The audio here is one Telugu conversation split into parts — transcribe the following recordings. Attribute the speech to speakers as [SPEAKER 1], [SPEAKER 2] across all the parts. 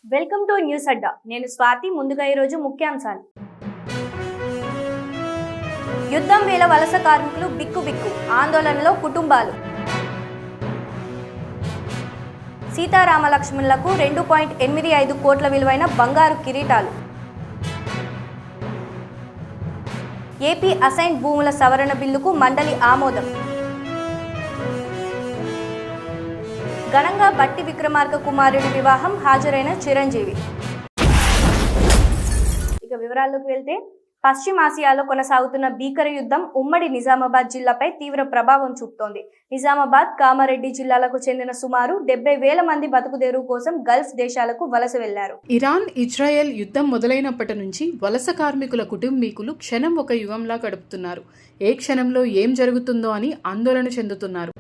[SPEAKER 1] వెల్కమ్ టు న్యూస్ అడ్డా. నేను స్వాతి. ముందుగా ఈరోజు ముఖ్యాంశాలు. యుద్ధం వేళ వలస కార్మికులు బిక్కుబిక్కు, ఆందోళనలో కుటుంబాలు. సీతారామ లక్ష్మణులకు 2.85 కోట్ల విలువైన బంగారు కిరీటాలు. ఏపీ అసైన్ భూముల సవరణ బిల్లుకు మండలి ఆమోదం. ఘనంగా బట్టి విక్రమార్క కుమారుడి వివాహం, హాజరైన చిరంజీవి. ఇక వివరాల్లోకి వెళ్తే, పశ్చిమాసియాలో కొనసాగుతున్న భీకర యుద్ధం ఉమ్మడి నిజామాబాద్ జిల్లాపై తీవ్ర ప్రభావం చూపుతోంది. నిజామాబాద్, కామారెడ్డి జిల్లాలకు చెందిన సుమారు 70,000 మంది బతుకుదెరువు కోసం గల్ఫ్ దేశాలకు వలస వెళ్లారు.
[SPEAKER 2] ఇరాన్ ఇజ్రాయెల్ యుద్ధం మొదలైనప్పటి నుంచి వలస కార్మికుల కుటుంబీకులు క్షణం ఒక యుగంలా గడుపుతున్నారు. ఏ క్షణంలో ఏం జరుగుతుందో అని ఆందోళన చెందుతున్నారు.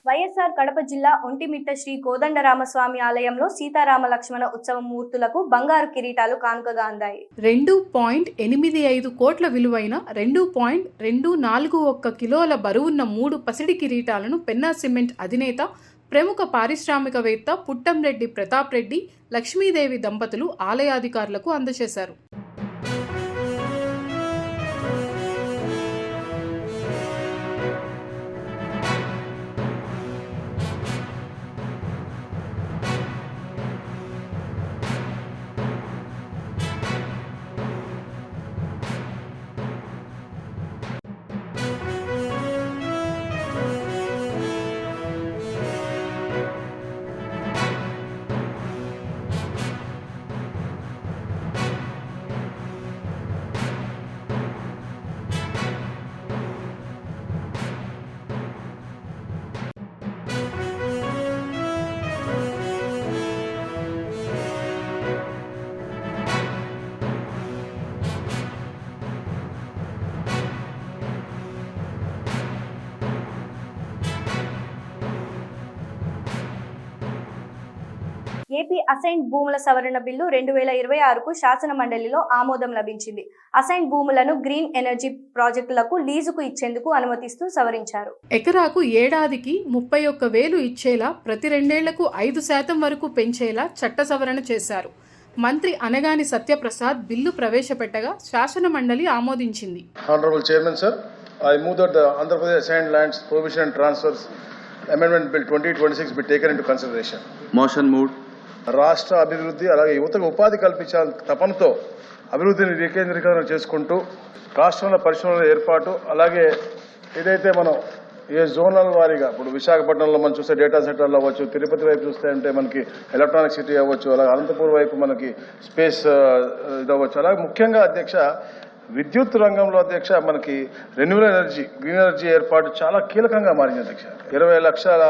[SPEAKER 1] వైఎస్ఆర్ కడప జిల్లా ఒంటిమిట్ట శ్రీ కోదండరామస్వామి ఆలయంలో సీతారామ లక్ష్మణ ఉత్సవ మూర్తులకు బంగారు కిరీటాలు కానుకగా అందాయి.
[SPEAKER 2] 2.85 కోట్ల విలువైన 2.241 కిలోల బరువున్న 3 పసిడి కిరీటాలను పెన్నా సిమెంట్ అధినేత, ప్రముఖ పారిశ్రామికవేత్త పుట్టంరెడ్డి ప్రతాప్ రెడ్డి, లక్ష్మీదేవి దంపతులు ఆలయాధికారులకు అందజేశారు.
[SPEAKER 1] ఏపీ అసైన్ భూముల సవరణ బిల్లు 2026కు శాసన మండలిలో ఆమోదం లభించింది. అసైన్ భూములను గ్రీన్ ఎనర్జీ ప్రాజెక్టులకు లీజుకు ఇచ్చేందుకు అనుమతిస్తూ సవరించారు.
[SPEAKER 2] ఎకరాకు ఏడాదికి 31,000 ఇచ్చేలా, ప్రతి 2 ఏళ్లకు 5% వరకు పెంచేలా చట్ట సవరణ చేశారు. మంత్రి అనగాని సత్యప్రసాద్ బిల్లు ప్రవేశపెట్టగా శాసన మండలి ఆమోదించింది.
[SPEAKER 3] Honorable Chairman, sir, I move that the Andhra Pradesh Assigned Lands Provision and Transfers Amendment Bill 2026 be taken into consideration.
[SPEAKER 4] Motion moved.
[SPEAKER 3] రాష్ట్ర అభివృద్ధి, అలాగే యువతకు ఉపాధి కల్పించాలని తపనతో అభివృద్ధిని వికేంద్రీకరణ చేసుకుంటూ రాష్ట్రంలో పరిశ్రమల ఏర్పాటు, అలాగే ఏదైతే మనం ఏ జోనల్ వారీగా ఇప్పుడు విశాఖపట్నంలో మనం చూస్తే డేటా సెంటర్లు అవ్వచ్చు, తిరుపతి వైపు చూస్తే అంటే మనకి ఎలక్ట్రానిక్ సిటీ అవ్వచ్చు, అలాగే అనంతపూర్ వైపు మనకి స్పేస్ ఇది అవ్వచ్చు. అలాగే ముఖ్యంగా అధ్యక్ష విద్యుత్ రంగంలో అధ్యక్ష మనకి రెన్యూవల్ ఎనర్జీ, గ్రీన్ ఎనర్జీ ఏర్పాటు చాలా కీలకంగా మారింది అధ్యక్ష. 20 లక్షల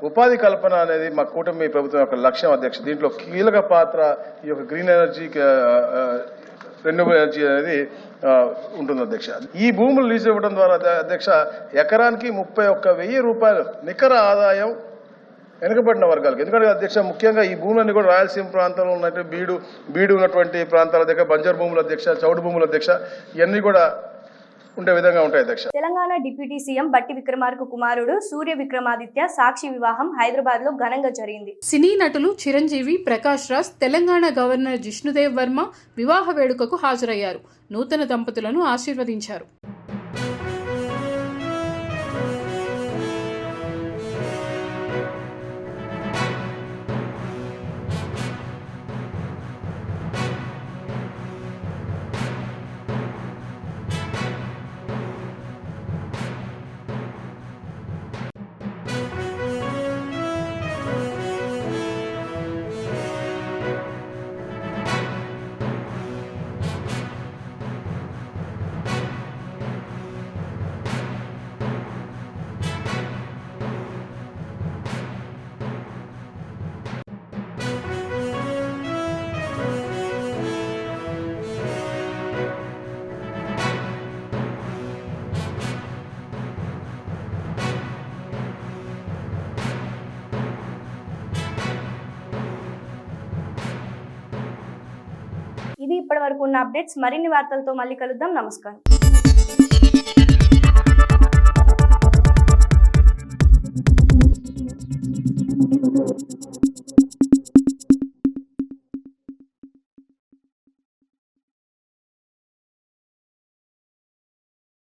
[SPEAKER 3] ఉపాధి కల్పన అనేది మా కూటమి ప్రభుత్వం యొక్క లక్ష్యం అధ్యక్ష. దీంట్లో కీలక పాత్ర ఈ యొక్క గ్రీన్ ఎనర్జీ, రెన్యూవల్ ఎనర్జీ అనేది ఉంటుంది అధ్యక్ష. ఈ భూములు లీజు ఇవ్వడం ద్వారా అధ్యక్ష ఎకరానికి 31,000 రూపాయలు నికర ఆదాయం వెనుకబడిన వర్గాలకు. ఎందుకంటే అధ్యక్ష ముఖ్యంగా ఈ భూములన్నీ కూడా రాయలసీమ ప్రాంతంలో ఉన్నట్టు బీడు ఉన్నటువంటి ప్రాంతాల దగ్గర బంజర్ భూముల అధ్యక్ష, చౌడు భూముల అధ్యక్ష, ఇవన్నీ కూడా ఉండే విధంగా ఉంటాయి అధ్యక్ష.
[SPEAKER 1] తెలంగాణ డిప్యూటీ సీఎం బట్టి విక్రమార్క కుమారుడు సూర్య విక్రమాదిత్య సాక్షి వివాహం హైదరాబాద్ లో ఘనంగా జరిగింది.
[SPEAKER 2] సినీ నటులు చిరంజీవి, ప్రకాష్ రాజ్, తెలంగాణ గవర్నర్ జిష్ణుదేవ్ వర్మ వివాహ వేడుకకు హాజరయ్యారు. నూతన దంపతులను ఆశీర్వదించారు.
[SPEAKER 1] ఇవి ఇప్పటివరకు ఉన్న అప్డేట్స్. మరిన్ని వార్తలతో మళ్ళీ కలుద్దాం. నమస్కారం.